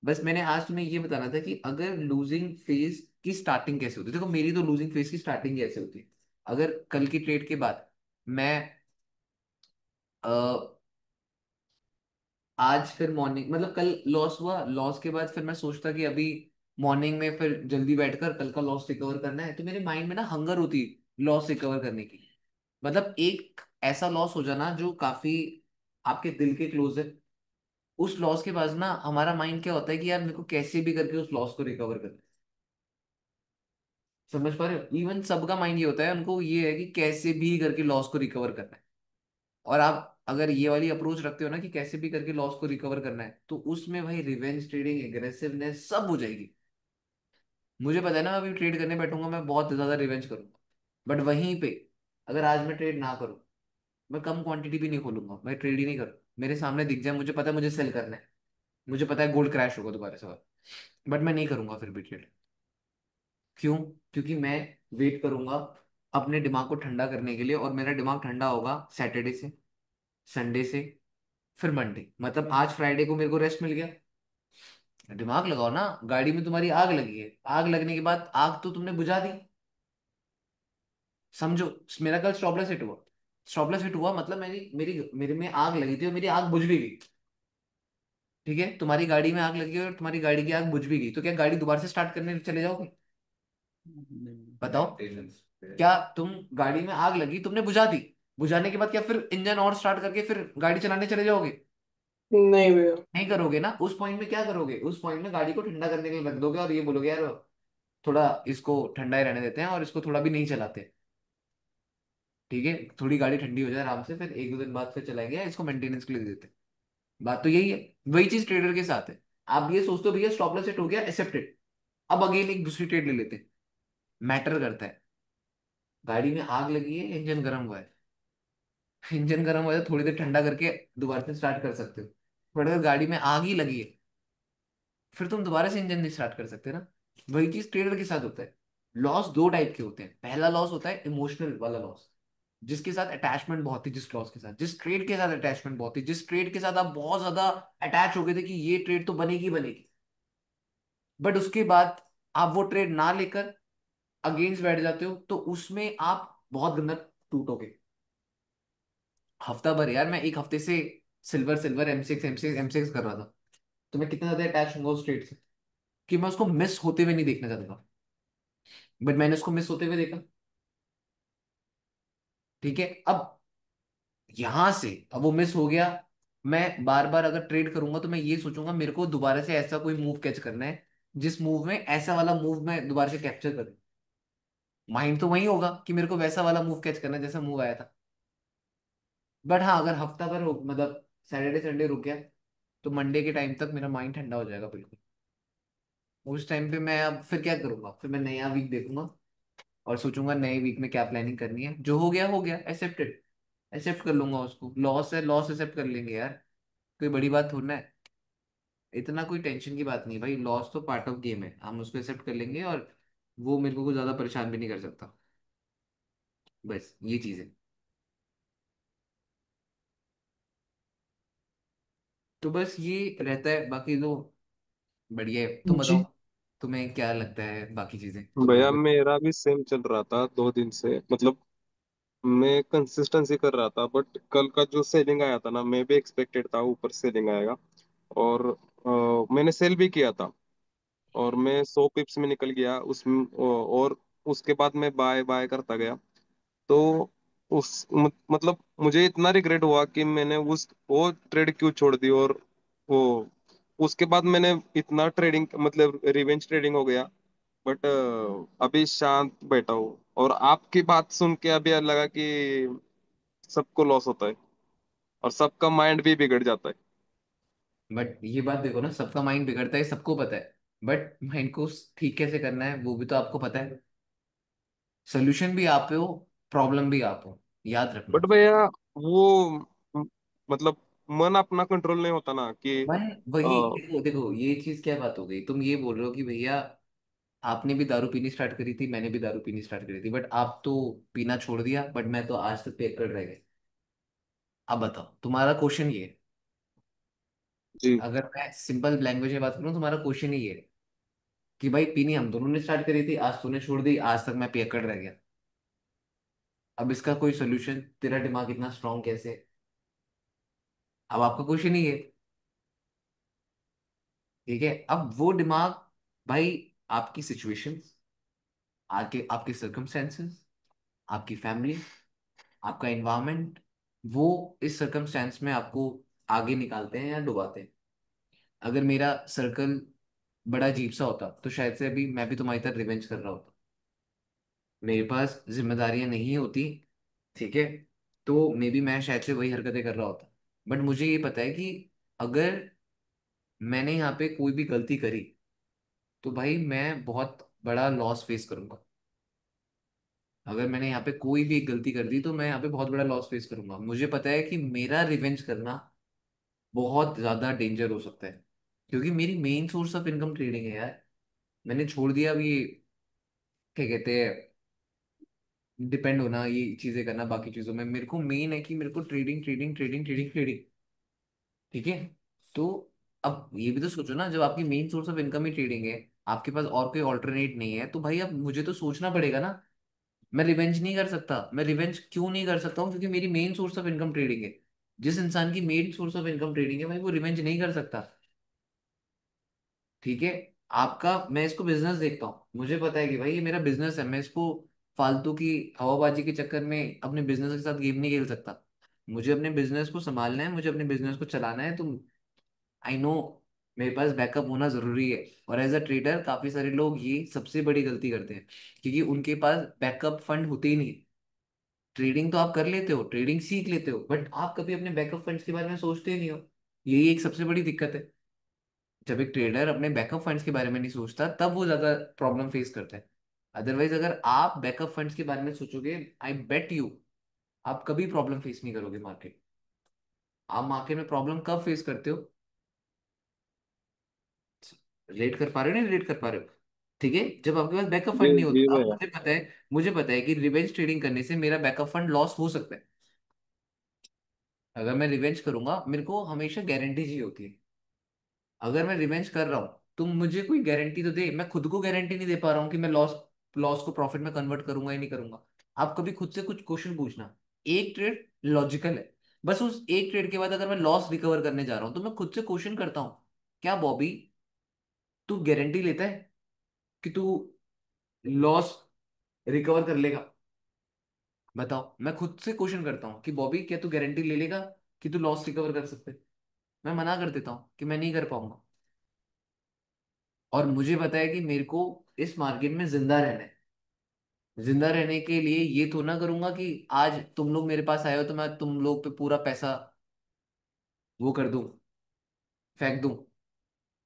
बस मैंने आज तुम्हें ये बताना था कि अगर लूजिंग फेज की स्टार्टिंग कैसे होती है। देखो मेरी तो लूजिंग फेज की स्टार्टिंग कैसे होती है, अगर कल की ट्रेड के बाद मैं आज फिर मॉर्निंग, मतलब कल लॉस हुआ, लॉस के बाद फिर मैं सोचता कि अभी मॉर्निंग में फिर जल्दी बैठकर कल का लॉस रिकवर करना है, तो मेरे माइंड में ना हंगर होती लॉस रिकवर करने की। मतलब एक ऐसा लॉस हो जाना जो काफी आपके दिल के क्लोज है, उस लॉस के बाद ना हमारा माइंड क्या होता है कि यार मेरे को कैसे भी करके उस लॉस को रिकवर करना है। समझ पा रहे हो? इवन सबका माइंड ये होता है, उनको ये है कि कैसे भी करके लॉस को रिकवर करना है। और आप अगर ये वाली अप्रोच रखते हो ना कि कैसे भी करके लॉस को रिकवर करना है, तो उसमें भाई रिवेंज ट्रेडिंग, एग्रेसिवनेस सब हो जाएगी। मुझे पता है ना, अभी ट्रेड करने बैठूंगा मैं बहुत ज्यादा रिवेंज करूंगा। बट वहीं पे अगर आज मैं ट्रेड ना करूं, मैं कम क्वांटिटी भी नहीं खोलूंगा, मैं ट्रेड ही नहीं करूँ, मेरे सामने दिख जाए, मुझे पता है मुझे सेल करना है, मुझे पता है गोल्ड क्रैश होगा दोबारा से, बट मैं नहीं करूंगा फिर भी ट्रेड। क्यों? क्योंकि मैं वेट करूंगा अपने दिमाग को ठंडा करने के लिए, और मेरा दिमाग ठंडा होगा सैटरडे से, संडे से, फिर मंडे। मतलब आज फ्राइडे को मेरे को रेस्ट मिल गया, दिमाग लगाओ ना। गाड़ी में तुम्हारी आग लगी है, आग लगने के बाद आग तो तुमने बुझा दी। समझो, मेरा कल स्टॉपलेस हिट हुआ। स्टॉपलेस हिट हुआ मतलब मेरी मेरी मेरे में आग लगी थी और मेरी आग बुझ भी गई। ठीक है, तुम्हारी गाड़ी में आग लगी और तुम्हारी गाड़ी की आग बुझ भी गई, तो क्या गाड़ी दोबारा से स्टार्ट करने चले जाओगे? बताओ। क्या तुम, गाड़ी में आग लगी, तुमने बुझा दी, बुझाने के बाद क्या फिर इंजन और स्टार्ट करके फिर गाड़ी चलाने चले जाओगे? नहीं भैया। नहीं करोगे ना। उस पॉइंट में क्या करोगे? उस पॉइंट में गाड़ी को ठंडा करने के लिए रख दोगे और ये बोलोगे यार थोड़ा इसको ठंडा ही रहने देते हैं और इसको थोड़ा भी नहीं चलाते। ठीक है, थोड़ी गाड़ी ठंडी हो जाए आराम से, फिर एक दो दिन बाद फिर चलाएंगे या इसको मेंटेनेंस के लिए दे देते हैं। बात तो यही है। वही चीज ट्रेडर के साथ है। आप ये सोचते हो भैया स्टॉप लॉस हिट हो गया, एक्सेप्टेड। अब अगेन एक दूसरी ट्रेड ले लेते हैं। मैटर करता है, गाड़ी में आग लगी है, इंजन गर्म हुआ है। इंजन गर्म हुआ है तो थोड़ी देर ठंडा करके दोबारा से स्टार्ट कर सकते हो। बट अगर गाड़ी में आग ही लगी है, फिर तुम दोबारा से इंजन नहीं स्टार्ट कर सकते ना। वही चीज ट्रेडर के साथ होता है। लॉस दो टाइप के होते हैं। पहला लॉस होता है इमोशनल वाला लॉस, जिसके साथ अटैचमेंट बहुत थी, जिस लॉस के साथ, जिस ट्रेड के साथ अटैचमेंट बहुत थी, जिस ट्रेड के साथ आप बहुत ज्यादा अटैच हो गए थे कि ये ट्रेड तो बनेगी बनेगी। बट उसके बाद आप वो ट्रेड ना लेकर अगेंस्ट बैठ जाते हो, तो उसमें आप बहुत गंदा टूटोगे। हफ्ता भर यार, मैं एक हफ्ते से सिल्वर सिल्वर एम सिक्स कर रहा था। तो मैं कितना ज्यादा अटैच हूँ उस ट्रेड से कि मैं उसको मिस होते हुए नहीं देखना चाहता था। बट मैंने उसको मिस होते हुए देखा। ठीक है, अब यहां से, अब वो मिस हो गया। मैं बार बार अगर ट्रेड करूंगा तो मैं ये सोचूंगा मेरे को दोबारा से ऐसा कोई मूव कैच करना है जिस मूव में ऐसा वाला मूव मैं दोबारा से कैप्चर करूं। माइंड तो वही होगा कि मेरे को वैसा वाला मूव कैच करना है जैसा मूव आया था। बट हाँ, अगर हफ्ता भर मतलब सैटरडे संडे रुक गया, तो मंडे के टाइम तक मेरा माइंड ठंडा हो जाएगा बिल्कुल। उस टाइम पे मैं अब फिर क्या करूंगा, फिर मैं नया वीक देखूंगा और सोचूंगा नए वीक में क्या प्लानिंग करनी है। जो हो गया एक्सेप्टेड। एक्सेप्ट कर लूंगा उसको, लॉस है लॉस एक्सेप्ट कर लेंगे यार। कोई बड़ी बात थोड़ी ना है। इतना कोई टेंशन की बात नहीं है भाई, लॉस तो पार्ट ऑफ गेम है, हम उसको एक्सेप्ट कर लेंगे और वो मेरे को कुछ ज्यादा परेशान भी नहीं कर सकता। बस ये चीज है। तो बस ये रहता है, बाकी तो बढ़िया है। तुम बताओ, जी तुम्हें क्या लगता है बाकी चीजें, तुम भैया, लोग। मेरा भी सेम चल रहा था 2 दिन से, मतलब मैं कंसिस्टेंसी कर रहा था, बट कल का जो सेलिंग आया था ना, मैं भी एक्सपेक्टेड था ऊपर सेलिंग आएगा। और मैंने सेल भी किया था, और मैं 100 पिप्स में निकल गया उसमें। और उसके बाद मैं बाय बाय करता गया। तो मतलब मुझे इतना रिग्रेट हुआ कि मैंने उस वो ट्रेड क्यों छोड़ दी। और वो उसके बाद मैंने इतना ट्रेडिंग, मतलब रिवेंज ट्रेडिंग हो गया। बट अभी शांत बैठा हूँ, और आपकी बात सुन के अभी लगा कि सबको लॉस होता है और सबका माइंड भी बिगड़ जाता है। बट ये बात देखो ना, सबका माइंड बिगड़ता है सबको पता है। बट माइंड को ठीक कैसे करना है वो भी तो आपको पता है। सोल्यूशन भी आप पे हो, प्रॉब्लम भी आप हो, याद बट रखना। भैया, वो मतलब मन अपना कंट्रोल नहीं होता ना कि मैं वही, देखो देखो ये चीज क्या बात हो गई, तुम ये बोल रहे हो कि भैया आपने भी दारू पीनी स्टार्ट करी थी, मैंने भी दारू पीनी स्टार्ट करी थी, बट आप तो पीना छोड़ दिया, बट मैं तो आज तक पे कर रह गए। अब बताओ, तुम्हारा क्वेश्चन ये है। जी। अगर मैं सिंपल लैंग्वेज में बात करूँ, तुम्हारा क्वेश्चन ही ये है कि भाई पीनी हम दोनों ने स्टार्ट करी थी, आज तूने छोड़ दी, आज तक मैं पियक्कड़ रह गया। अब इसका कोई सोल्यूशन, तेरा दिमाग इतना स्ट्रांग कैसे है? अब आपका क्वेश्चन ही है। ठीक है, अब वो दिमाग, भाई आपकी सिचुएशन, आपके आपके सर्कमस्टेंसेस, आपकी फैमिली, आपका एनवायरनमेंट, वो इस सर्कमस्टेंस में आपको आगे निकालते हैं या डुबाते हैं। अगर मेरा सर्कल बड़ा अजीब सा होता तो शायद से अभी मैं भी तुम्हारी तरह रिवेंज कर रहा होता। मेरे पास जिम्मेदारियां नहीं होती, ठीक है, तो मे बी मैं शायद से वही हरकतें कर रहा होता। बट मुझे ये पता है कि अगर मैंने यहाँ पे कोई भी गलती करी, तो भाई मैं बहुत बड़ा लॉस फेस करूंगा। अगर मैंने यहाँ पे कोई भी एक गलती कर दी तो मैं यहाँ पे बहुत बड़ा लॉस फेस करूंगा। मुझे पता है कि मेरा रिवेंज करना बहुत ज्यादा डेंजर हो सकता है, क्योंकि मेरी main source of income trading है यार। मैंने छोड़ दिया अभी, क्या कहते हैं, डिपेंड होना, ये चीजें करना बाकी चीजों में। मेरे को मेन है कि मेरे को trading trading trading trading trading. ठीक है, तो अब ये भी तो सोचो ना, जब आपकी main source of income he trading है, आपके पास और कोई ऑल्टरनेट नहीं है, तो भाई अब मुझे तो सोचना पड़ेगा ना। मैं रिवेंज नहीं कर सकता। मैं रिवेंज क्यों नहीं कर सकता हूँ? क्योंकि मेरी main source of income trading है। जिस इंसान की main source of income trading है भाई, वो रिवेंज नहीं कर सकता। ठीक है। आपका, मैं इसको बिजनेस देखता हूँ, मुझे पता है कि भाई ये मेरा बिजनेस है, मैं इसको फालतू की हवाबाजी के चक्कर में अपने बिजनेस के साथ गेम नहीं खेल सकता। मुझे अपने बिजनेस को संभालना है, मुझे अपने बिजनेस को चलाना है, तो आई नो मेरे पास बैकअप होना जरूरी है। और एज अ ट्रेडर काफी सारे लोग ये सबसे बड़ी गलती करते हैं, क्योंकि उनके पास बैकअप फंड होते ही नहीं। ट्रेडिंग तो आप कर लेते हो, ट्रेडिंग सीख लेते हो, बट आप कभी अपने बैकअप फंड्स के बारे में सोचते ही नहीं हो। यही एक सबसे बड़ी दिक्कत है। जब एक ट्रेडर अपने बैकअप फंड्स के बारे में नहीं सोचता, तब वो ज्यादा प्रॉब्लम फेस करता है। अदरवाइज अगर आप बैकअप फंड्स के बारे में सोचोगे, आई बेट यू, आप कभी प्रॉब्लम फेस नहीं करोगे मार्केट। आप मार्केट में प्रॉब्लम कब फेस करते हो? रिलेट कर पा रहे हो? नहीं रिलेट कर पा रहे हो? ठीक है, जब आपके पास बैकअप जी फंड नहीं जी होता। अब भैया। मुझे पता है कि रिवेंज ट्रेडिंग करने से मेरा बैकअप फंड लॉस हो सकता है। अगर मैं रिवेंज करूंगा, मेरे को हमेशा गारंटी चाहिए होती है। अगर मैं रिवेंज कर रहा हूँ, तो मुझे कोई गारंटी तो दे। मैं खुद को गारंटी नहीं दे पा रहा हूँ कि मैं लॉस लॉस को प्रॉफिट में कन्वर्ट करूंगा या नहीं करूंगा। आप कभी खुद से कुछ क्वेश्चन पूछना। एक ट्रेड लॉजिकल है, बस उस एक ट्रेड के बाद अगर मैं लॉस रिकवर करने जा रहा हूँ, तो मैं खुद से क्वेश्चन करता हूँ, क्या बॉबी तू गारंटी लेता है कि तू लॉस रिकवर कर लेगा? बताओ। मैं खुद से क्वेश्चन करता हूँ कि बॉबी क्या तू गारंटी ले लेगा कि तू लॉस रिकवर कर सकते? मैं मना कर देता हूँ कि मैं नहीं कर पाऊंगा। और मुझे पता है कि मेरे को इस मार्केट में जिंदा रहना है। जिंदा रहने के लिए ये तो ना करूंगा कि आज तुम लोग मेरे पास आए हो तो मैं तुम लोग पे पूरा पैसा वो कर दूं, फेंक दूं,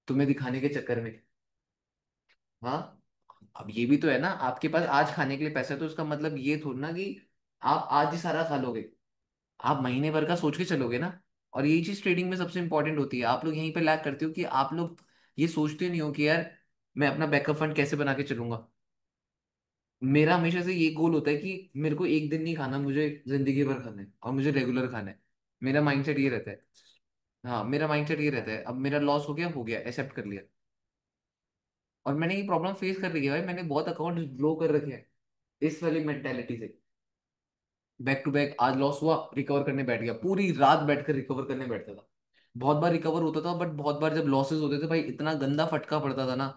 तुम्हें दिखाने के चक्कर में। हाँ। अब ये भी तो है ना, आपके पास आज खाने के लिए पैसा है, तो उसका मतलब ये थोड़ा ना कि आप आज ही सारा खा लोगे। आप महीने भर का सोच के चलोगे ना। और यही चीज ट्रेडिंग में सबसे इंपॉर्टेंट होती है। आप लोग यहीं पे लैग करते हो कि आप लोग ये सोचते नहीं हो कि यार मैं अपना बैकअप फंड कैसे बना के चलूंगा। मेरा हमेशा से ये गोल होता है कि मेरे को एक दिन नहीं खाना, मुझे जिंदगी भर खाना है, और मुझे रेगुलर खाना है। मेरा माइंडसेट ये रहता है। हाँ, मेरा माइंडसेट ये रहता है। अब मेरा लॉस हो गया, एक्सेप्ट कर लिया। और मैंने ये प्रॉब्लम फेस कर रही है भाई, मैंने बहुत अकाउंट ब्लो कर रखे हैं इस वाली मेंटेलिटी से। बैक टू बैक आज लॉस हुआ, रिकवर करने बैठ गया, पूरी रात बैठकर रिकवर करने बैठता था। बहुत बार रिकवर होता था, बट बहुत बार जब लॉसेस होते थे भाई, इतना गंदा फटका पड़ता था ना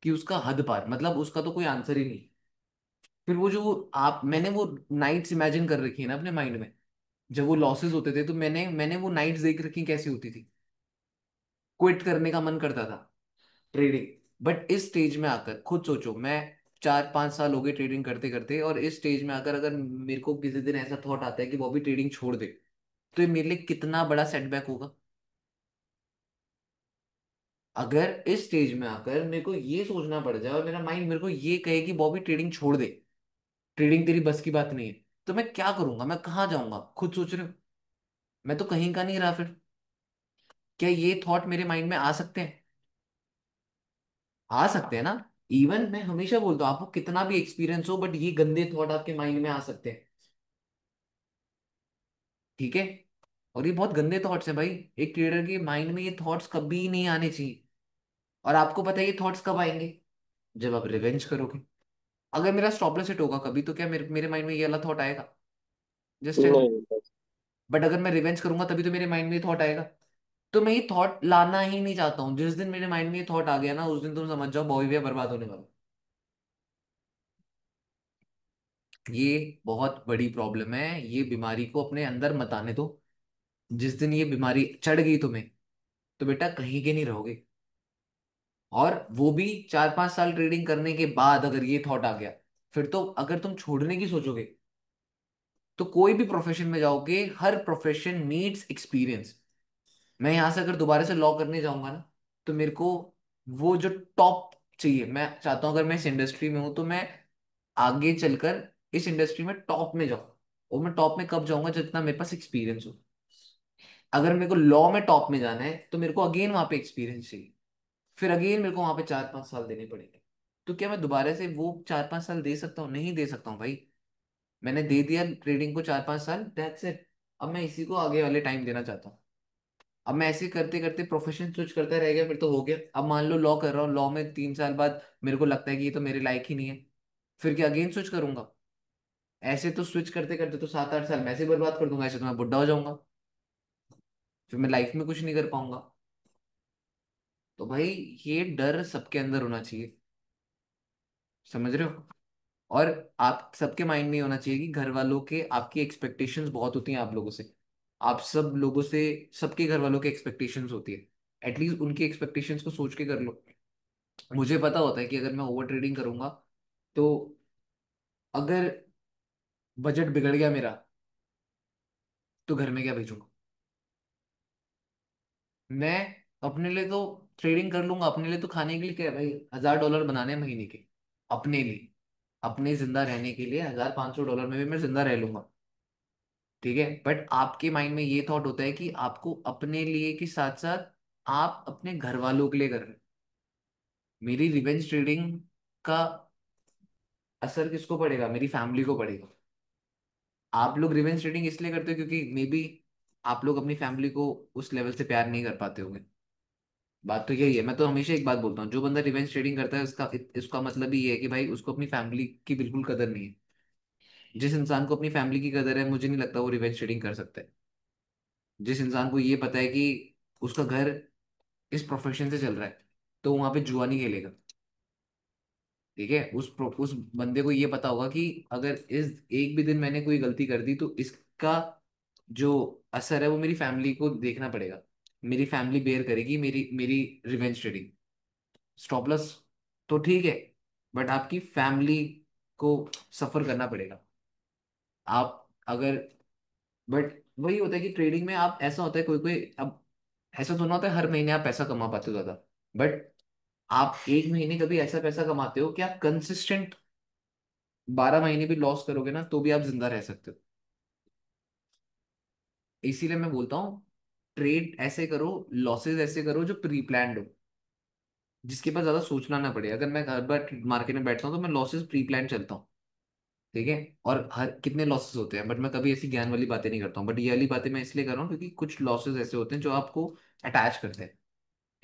कि उसका हद पार, मतलब उसका तो कोई आंसर ही नहीं। फिर वो जो आप मैंने वो नाइट्स इमेजिन कर रखी है ना अपने माइंड में, जब वो लॉसेस होते थे, तो मैंने मैंने वो नाइट्स देख रखी कैसी होती थी। क्विट करने का मन करता था ट्रेडिंग। बट इस स्टेज में आकर खुद सोचो, मैं 4-5 साल हो गए ट्रेडिंग करते करते, और इस स्टेज में आकर अगर मेरे को किसी दिन ऐसा थॉट आता है कि वो भी ट्रेडिंग छोड़ दे, तो ये मेरे लिए कितना बड़ा सेटबैक होगा। अगर इस स्टेज में आकर मेरे को ये सोचना पड़ जाए, और मेरा माइंड मेरे को ये कहे कि बॉबी ट्रेडिंग छोड़ दे, ट्रेडिंग तेरी बस की बात नहीं है, तो मैं क्या करूंगा? मैं कहाँ जाऊंगा? खुद सोच रहे हो। मैं तो कहीं का नहीं रहा फिर। क्या ये थॉट मेरे माइंड में आ सकते हैं? आ सकते हैं ना। इवन मैं हमेशा बोलता हूँ, आपको कितना भी एक्सपीरियंस हो, बट ये गंदे थॉट आपके माइंड में आ सकते हैं। ठीक है। और ये बहुत गंदे थॉट्स हैं भाई। एक ट्रेडर के माइंड में ये थॉट्स कभी नहीं आने चाहिए। और आपको पता है ये थॉट्स कब आएंगे? जब आप रिवेंज करोगे। अगर मेरा स्टॉप लॉस हिट होगा कभी, तो क्या मेरे मेरे माइंड में ये वाला थॉट आएगा? Just tell me. नहीं बस। बट अगर मैं रिवेंज करूंगा, तभी तो मेरे माइंड में ये थॉट आएगा। तो मैं ये थॉट लाना ही नहीं चाहता हूँ। जिस दिन मेरे माइंड में ये थॉट आ गया ना, उस दिन तुम समझ जाओ बॉबी भैया बर्बाद होने वाला। ये बहुत बड़ी प्रॉब्लम है, ये बीमारी को अपने अंदर मत आने दो। जिस दिन ये बीमारी चढ़ गई तुम्हें, तो बेटा कहीं के नहीं रहोगे। और वो भी 4-5 साल ट्रेडिंग करने के बाद अगर ये थॉट आ गया, फिर तो अगर तुम छोड़ने की सोचोगे, तो कोई भी प्रोफेशन में जाओगे, हर प्रोफेशन नीड्स एक्सपीरियंस। मैं यहां से अगर दोबारा से लॉ करने जाऊंगा ना, तो मेरे को वो जो टॉप चाहिए, मैं चाहता हूं अगर मैं इस इंडस्ट्री में हूं, तो मैं आगे चलकर इस इंडस्ट्री में टॉप में जाऊं। और मैं टॉप में कब जाऊंगा? जितना मेरे पास एक्सपीरियंस हो। अगर मेरे को लॉ में टॉप में जाना है, तो मेरे को अगेन वहां पे एक्सपीरियंस चाहिए। फिर अगेन मेरे को वहां पे 4-5 साल देने पड़ेंगे। तो क्या मैं दोबारा से वो 4-5 साल दे सकता हूँ? नहीं दे सकता हूँ भाई। मैंने दे दिया ट्रेडिंग को 4-5 साल, दैट्स इट। अब मैं इसी को आगे वाले टाइम देना चाहता हूँ। अब मैं ऐसे करते करते प्रोफेशन स्विच करता रह गया, फिर तो हो गया। अब मान लो लॉ कर रहा हूँ, लॉ में 3 साल बाद मेरे को लगता है कि ये तो मेरे लायक ही नहीं है, फिर क्या अगेन स्विच करूंगा? ऐसे तो स्विच करते करते तो 7-8 साल मैं ऐसे ही बर्बाद कर दूंगा, ऐसे तो मैं बुढ़ा हो जाऊंगा, फिर मैं लाइफ में कुछ नहीं कर पाऊंगा। तो भाई ये डर सबके अंदर होना चाहिए, समझ रहे हो? और आप सबके माइंड में ये होना चाहिए कि घर वालों के आपकी एक्सपेक्टेशंस बहुत होती हैं आप लोगों से। आप सब लोगों से, सबके घर वालों के एक्सपेक्टेशंस होती है। एटलीस्ट उनकी एक्सपेक्टेशंस को सोच के कर लो। मुझे पता होता है कि अगर मैं ओवर ट्रेडिंग करूंगा तो अगर बजट बिगड़ गया मेरा तो घर में क्या भेजूंगा? मैं अपने लिए तो ट्रेडिंग कर लूंगा, अपने लिए तो खाने के लिए क्या है भाई, $1000 बनाने हैं महीने के अपने लिए। अपने जिंदा रहने के लिए $1500 में भी मैं जिंदा रह लूंगा, ठीक है। बट आपके माइंड में ये थॉट होता है कि आपको अपने लिए के साथ साथ आप अपने घर वालों के लिए कर रहे हो। मेरी रिवेंज ट्रेडिंग का असर किसको पड़ेगा? मेरी फैमिली को पड़ेगा। आप लोग रिवेंज ट्रेडिंग इसलिए करते हो क्योंकि मे बी आप लोग अपनी फैमिली को उस लेवल से प्यार नहीं कर पाते होंगे। बात तो यही है। मैं तो हमेशा एक बात बोलता हूँ, जो बंदा रिवेंज ट्रेडिंग करता है इसका मतलब ही ये है कि भाई उसको अपनी फैमिली की बिल्कुल कदर नहीं है। जिस इंसान को अपनी फैमिली की कदर है, मुझे नहीं लगता वो रिवेंज ट्रेडिंग कर सकता है। जिस इंसान को ये पता है कि उसका घर इस प्रोफेशन से चल रहा है, तो वहां पे जुआ नहीं खेलेगा, ठीक है। उस बंदे को ये पता होगा कि अगर इस एक भी दिन मैंने कोई गलती कर दी तो इसका जो असर है वो मेरी फैमिली को देखना पड़ेगा। मेरी फैमिली बेयर करेगी मेरी मेरी रिवेंज ट्रेडिंग। स्टॉप लॉस तो ठीक है, बट आपकी फैमिली को सफर करना पड़ेगा। आप अगर, बट वही होता है कि ट्रेडिंग में आप, ऐसा होता है कोई कोई, अब ऐसा तो ना होता है हर महीने आप पैसा कमा पाते हो ज्यादा, बट आप एक महीने कभी ऐसा पैसा कमाते हो कि आप कंसिस्टेंट 12 महीने भी लॉस करोगे ना तो भी आप जिंदा रह सकते हो। इसीलिए मैं बोलता हूँ ट्रेड ऐसे करो, लॉसेस ऐसे करो जो प्री प्लान्ड हो, जिसके पास ज्यादा सोचना ना पड़े। अगर मैं हर बार मार्केट में बैठता हूँ तो मैं लॉसेस प्री प्लान चलता हूँ, ठीक है। और हर कितने लॉसेस होते हैं, बट मैं कभी ऐसी ज्ञान वाली बातें नहीं करता हूँ। बट ये वाली बातें मैं इसलिए कर रहा हूँ क्योंकि कुछ लॉसेस ऐसे होते हैं जो आपको अटैच करते हैं,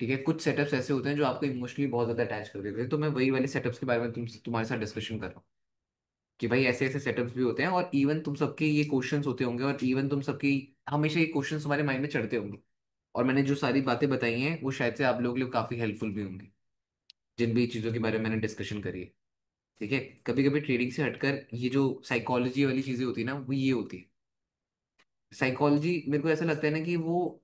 ठीक है। कुछ सेटअप्स ऐसे होते हैं जो आपको इमोशनली बहुत ज्यादा अटैच कर देते हैं। तो मैं वही वाले सेटअप्स के बारे में तुम्हारे साथ डिस्कशन कर रहा हूँ कि भाई ऐसे ऐसे सेटअप्स भी होते हैं। और इवन तुम सबके ये क्वेश्चंस होते होंगे, और इवन तुम सबकी हमेशा ये क्वेश्चंस तुम्हारे माइंड में चढ़ते होंगे। और मैंने जो सारी बातें बताई हैं वो शायद से आप लोगों के लिए काफी हेल्पफुल भी होंगी, जिन भी चीजों के बारे में मैंने डिस्कशन करी है, ठीक है। कभी कभी ट्रेडिंग से हटकर ये जो साइकोलॉजी वाली चीजें होती है ना, वो ये होती है। साइकोलॉजी मेरे को ऐसा लगता है ना कि वो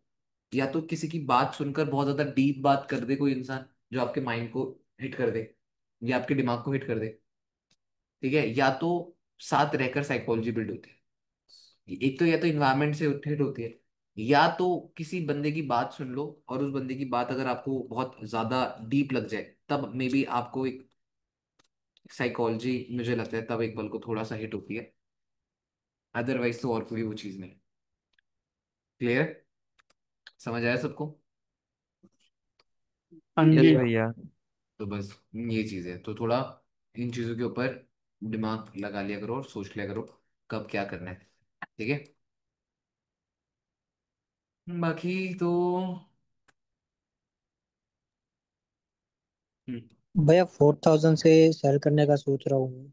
या तो किसी की बात सुनकर बहुत ज्यादा डीप बात कर दे कोई इंसान, जो आपके माइंड को हिट कर दे या आपके दिमाग को हिट कर दे, ठीक है। या तो साथ रहकर साइकोलॉजी बिल्ड होती है। एक तो या तो इन्वायरमेंट से हिट होती है, या तो किसी बंदे की बात सुन लो और उस बंदे की बात अगर आपको बहुत ज्यादा डीप लग जाए, तब मे बी आपको एक साइकोलॉजी, मुझे लगता है तब एक पल को थोड़ा सा हिट होती है। अदरवाइज तो और कोई वो चीज नहीं। क्लियर? समझ आया सबको? हाँ यस जी। भैया। तो बस ये चीज है, तो थोड़ा इन चीजों के ऊपर दिमाग लगा लिया करो और सोच लिया करो कब क्या करना है, ठीक है। बाकी तो हम्म, भैया 4000 से सेल करने का सोच रहा हूँ।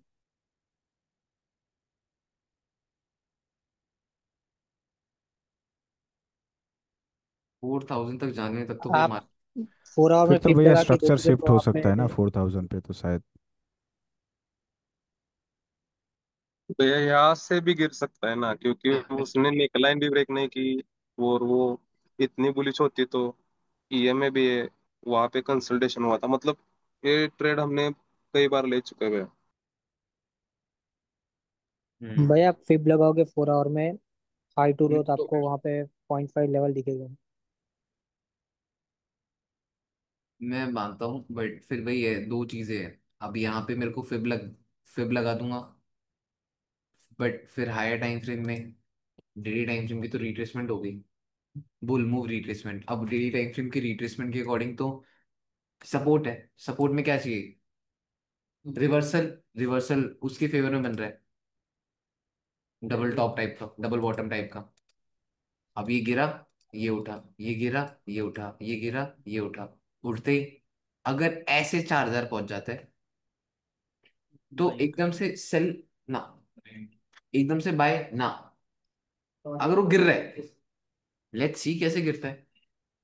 4000 तक जाने तक तो भाई आप 4 आवर फिर में तो फिप भैया लगा के स्ट्रक्चर देखोगे शिफ्ट तो हो आप सकता है ना में 4000 पे तो शायद। भैया यहाँ से भी गिर सकता है ना, क्योंकि उसने नेकलाइन भी ब्रेक नहीं की। और वो इतनी बुलिश होती तो ईएमए भी है, वहां पे कंसल्टेशन हुआ था। मतलब ये ट्रेड हमने कई बार ले चुके हैं। हम्म, भैया आप फिप लगाओगे 4 आवर में, हाई टू लो तो तो आपको वहाँ पे 0.5 लेवल दिखेगा। मैं मानता हूँ, बट फिर वही है, दो चीजें हैं। अब यहाँ पे मेरे को फिब लगा दूंगा, बट फिर हायर टाइम फ्रेम में डेली टाइम फ्रेम की तो रिट्रेसमेंट हो गई, बुल मूव रिट्रेसमेंट। अब डेली टाइम फ्रेम की रिट्रेसमेंट के अकॉर्डिंग तो सपोर्ट है। सपोर्ट में क्या चाहिए? रिवर्सल। रिवर्सल उसके फेवर में बन रहा है, डबल टॉप टाइप का, डबल बॉटम टाइप का। अब ये गिरा, ये उठा, ये गिरा, ये उठा, ये गिरा, ये उठा, उठते ही अगर ऐसे 4,000 पहुंच जाता है तो एकदम से सेल ना, एकदम से बाय ना। अगर वो गिर रहा है, लेट्स सी कैसे गिरता है।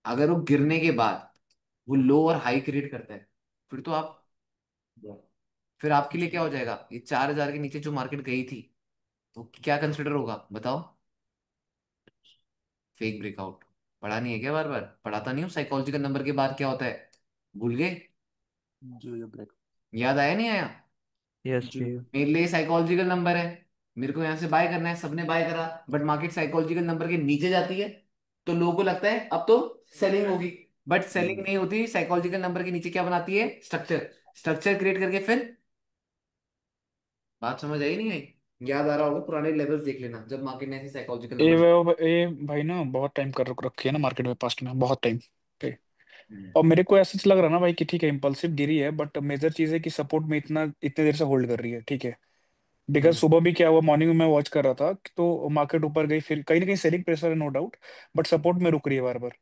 अगर वो गिरने के बाद वो लो और हाई क्रिएट करता है, फिर तो आप, फिर आपके लिए क्या हो जाएगा, ये 4,000 के नीचे जो मार्केट गई थी तो क्या कंसिडर होगा बताओ। Fake breakout. पढ़ा नहीं है क्या, बार बार पढ़ाता नहीं हूँ साइकोलॉजिकल नंबर के बाद क्या होता है, भूल गए? जो ये ब्रेक। याद आया नहीं आया? यस जी। भैया। मेरे लिए साइकोलॉजिकल नंबर है, मेरे को यहाँ से बाय करना है, सबने बाय करा, बट मार्केट साइकोलॉजिकल नंबर के नीचे जाती है तो लोगों को लगता है अब तो सेलिंग होगी। बट सेलिंग नहीं होती, साइकोलॉजिकल नंबर के नीचे क्या बनाती है, स्ट्रक्चर। स्ट्रक्चर क्रिएट करके फिर, बात समझ आई नहीं आई? याद आ रहा होगा, पुराने लेवल्स देख लेना जब मार्केट ने ऐसे साइकोलॉजिकल ए नंबर। ए भाई ना बहुत टाइम कर रखी है ना मार्केट में, पास्ट में बहुत टाइम। ठीक। हम्म। और मेरे को ऐसा लग रहा ना भाई कि ठीक है इम्पल्सिव गिरी है, बट मेजर चीज है कि सपोर्ट में इतना इतने देर से होल्ड कर रही है, ठीक है। बिकॉज हम्म। सुबह भी क्या हुआ, मॉर्निंग में मैं वॉच कर रहा था तो मार्केट ऊपर गई, फिर कहीं ना कहीं सेलिंग प्रेशर है नो डाउट, बट सपोर्ट में रुक रही है बार बार।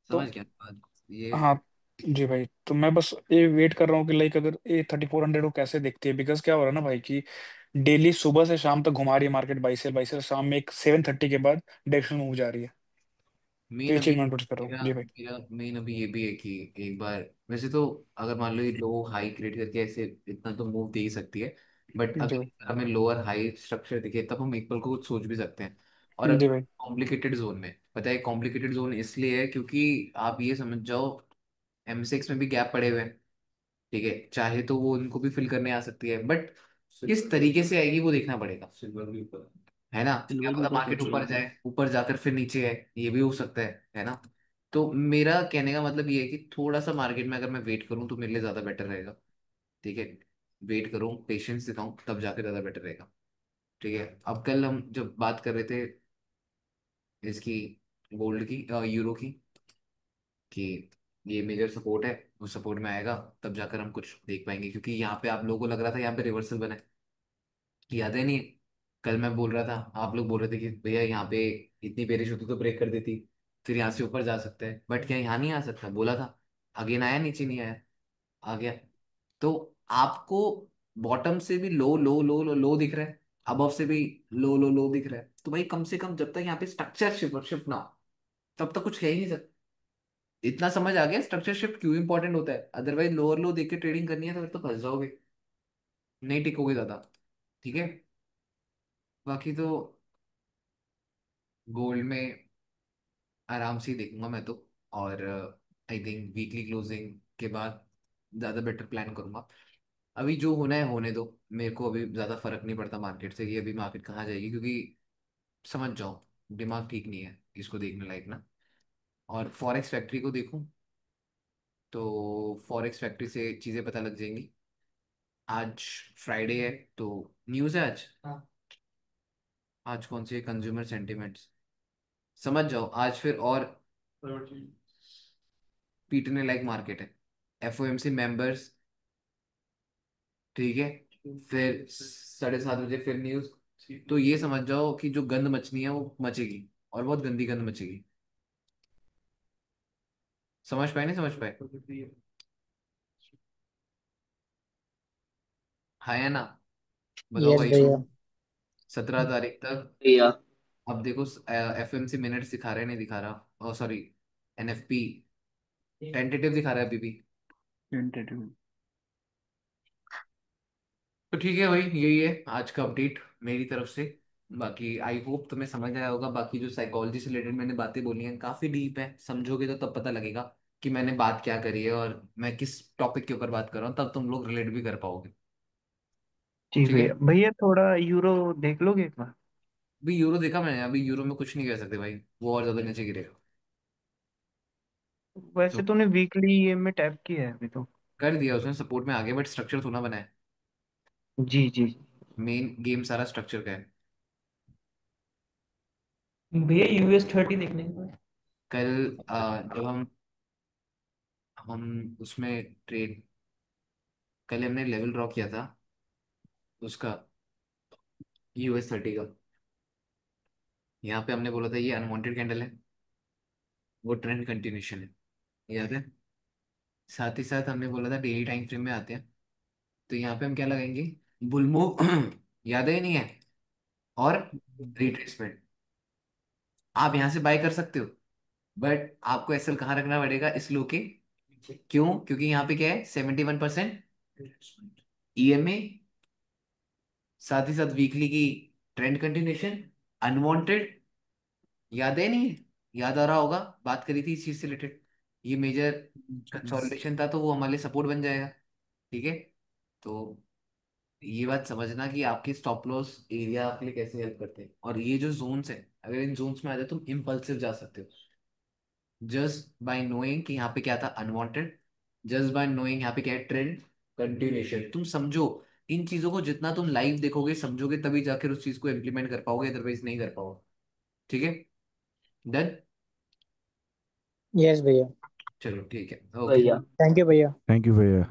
तो समझ गया बात ये। हाँ। जी भाई, तो मैं बस ये वेट कर रहा हूँ कि लाइक अगर ये 3400 को कैसे देखती है, बिकॉज क्या हो रहा है ना भाई कि डेली सुबह से शाम तक घुमा रही है मार्केट, बाई सेल शाम में एक 7:30 के बाद डायरेक्शन मूव जा रही है। तो मेन ये अभी, चीज मैं नोटिस कर रहा हूँ मेरा जी भाई। मेरा मेन अभी ये भी है कि एक बार, वैसे तो अगर मान लो ये लो हाई क्रिएट करके ऐसे इतना तो मूव दे ही सकती है, बट जी अगर भाई। हमें लोअर हाई स्ट्रक्चर दिखे तब हम एक पल को कुछ सोच भी सकते हैं। और जी अगर भाई। कॉम्प्लिकेटेड जोन में, पता है कॉम्प्लिकेटेड जोन इसलिए है क्योंकि आप ये समझ जाओ, M6 में भी गैप पड़े हुए हैं, ठीक है, चाहे तो वो उनको भी फिल करने आ सकती है, बट किस तरीके से आएगी वो देखना पड़ेगा, है ना? क्या सिल्वर के पता ऊपर मार्केट सोच रहा ऊपर हूँ। जाए, ऊपर जाकर फिर नीचे है, ये भी हो सकता है ना? तो मेरा कहने का मतलब ये है कि थोड़ा सा मार्केट में अगर मैं वेट करूं तो मेरे लिए ज्यादा बेटर रहेगा, ठीक है। वेट करूं, पेशेंस दिखाऊं, तब जाके ज्यादा बेटर रहेगा, ठीक है। अब कल हम जब बात कर रहे थे इसकी, गोल्ड की, यूरो की, कि ये मेजर सपोर्ट है, उस सपोर्ट में आएगा तब जाकर हम कुछ देख पाएंगे, क्योंकि यहाँ पे आप लोगों को लग रहा था यहाँ पे रिवर्सल बना है, याद है नहीं? कल मैं बोल रहा था, आप लोग बोल रहे थे कि भैया यहाँ पे इतनी बेरिश होती तो ब्रेक कर देती, फिर यहाँ से ऊपर जा सकते हैं, बट क्या यहाँ नहीं आ सकता, बोला था। अगेन आया, नीचे नहीं आया, आ गया। तो आपको बॉटम से भी लो लो लो लो लो दिख रहा है, अबव से भी लो लो लो दिख रहा है, तो भाई कम से कम जब तक यहाँ पे स्ट्रक्चर शिफ्ट शिफ्ट ना हो तब तक कुछ कह ही नहीं सकते। इतना समझ आ गया स्ट्रक्चर शिफ्ट क्यों इंपॉर्टेंट होता है, अदरवाइज लोअर लो देख के ट्रेडिंग करनी है तो फिर तो फंस जाओगे, नहीं टिकोगे ज्यादा, ठीक है। बाकी तो गोल्ड में आराम से ही देखूंगा मैं तो, और आई थिंक वीकली क्लोजिंग के बाद ज़्यादा बेटर प्लान करूंगा। अभी जो होना है होने दो, मेरे को अभी ज़्यादा फर्क नहीं पड़ता मार्केट से कि अभी मार्केट कहाँ जाएगी, क्योंकि समझ जाओ दिमाग ठीक नहीं है इसको देखने लायक ना। और फॉरेक्स फैक्ट्री को देखूं तो फॉरेक्स फैक्ट्री से चीज़ें पता लग जाएंगी। आज फ्राइडे है तो न्यूज़ है आज। आज कौन सी कंज्यूमर सेंटिमेंट्स, समझ जाओ आज फिर और पीटने लायक मार्केट है। FOMC मेंबर्स, ठीक है, फिर 7:30 बजे फिर न्यूज, तो ये समझ जाओ कि जो गंद मचनी है वो मचेगी, और बहुत गंदी गंद मचेगी। समझ पाए नहीं समझ पाए? हाँ या ना? बताओ यस भाई। भैया। 17 तारीख तक, या अब देखो FMC मिनट्स दिखा रहा है नहीं दिखा रहा, सॉरी, NFP टेंटेटिव दिखा रहा है अभी भी। टेंटेटिव। तो ठीक है भाई, यही है आज का अपडेट मेरी तरफ से। बाकी आई होप तुम्हें समझ आया होगा, बाकी जो साइकोलॉजी से रिलेटेड मैंने बातें बोली हैं काफी डीप है, समझोगे तो तब पता लगेगा कि मैंने बात क्या करी है और मैं किस टॉपिक के ऊपर बात कर रहा हूँ, तब तुम लोग रिलेट भी कर पाओगे, जी ठीक है। भैया, भैया थोड़ा यूरो देख लोगे एक बार? अभी यूरो देखा मैंने, अभी यूरो में कुछ नहीं कह सकते भाई, वो और ज्यादा नीचे गिरेगा। वैसे तो तूने वीकली ये में टैप किया है अभी तो? कर दिया उसने, सपोर्ट में आ गया, बट स्ट्रक्चर थोड़ा बना है। जी जी। मेन गेम सारा स्ट्रक्चर का है। भैया US 30 देखने का। कल जब हम उसमें ट्रेड, कल हमने लेवल ड्रॉ किया था उसका, US 30 का। यहाँ पे हमने बोला था ये अनवांटेड कैंडल है, वो ट्रेंड कंटिन्यूशन है, याद है। साथ ही साथ हमने बोला था डेली टाइम फ्रेम में आते हैं, तो यहाँ पे हम क्या लगाएंगे, बुल मूव याद है या नहीं है, और रिट्रेसमेंट। आप यहाँ से बाय कर सकते हो, बट आपको एसएल कहाँ रखना पड़ेगा इस लो के, क्यों, क्योंकि यहाँ पे क्या है 71% ईएमए, साथ ही साथ वीकली की ट्रेंड कंटिन्यूशन, अनवांटेड, याद है नहीं है? याद आ रहा होगा, बात करी थी इस चीज से रिलेटेड, ये मेजर कंसोलिडेशन था, तो वो हमारे लिए सपोर्ट बन जाएगा। ठीक है, तो ये बात समझना कि आपके स्टॉप लॉस एरिया आपके लिए कैसे हेल्प करते हैं, और ये जो जोन्स है, अगर इन जोन्स में आ जाए तुम इम्पल्सिव जा सकते हो, जस्ट बाय नोइंग कि यहाँ पे क्या था अनवांटेड, जस्ट बाय नोइंग यहाँ पे क्या है ट्रेंड कंटिन्यूशन। तुम समझो इन चीजों को, जितना तुम लाइव देखोगे समझोगे तभी जाकर उस चीज को इम्प्लीमेंट कर पाओगे, अदरवाइज नहीं कर पाओगे। ठीक है, डन। यस भैया। चलो ठीक है, ओके। भैया थैंक यू भैया। थैंक यू भैया।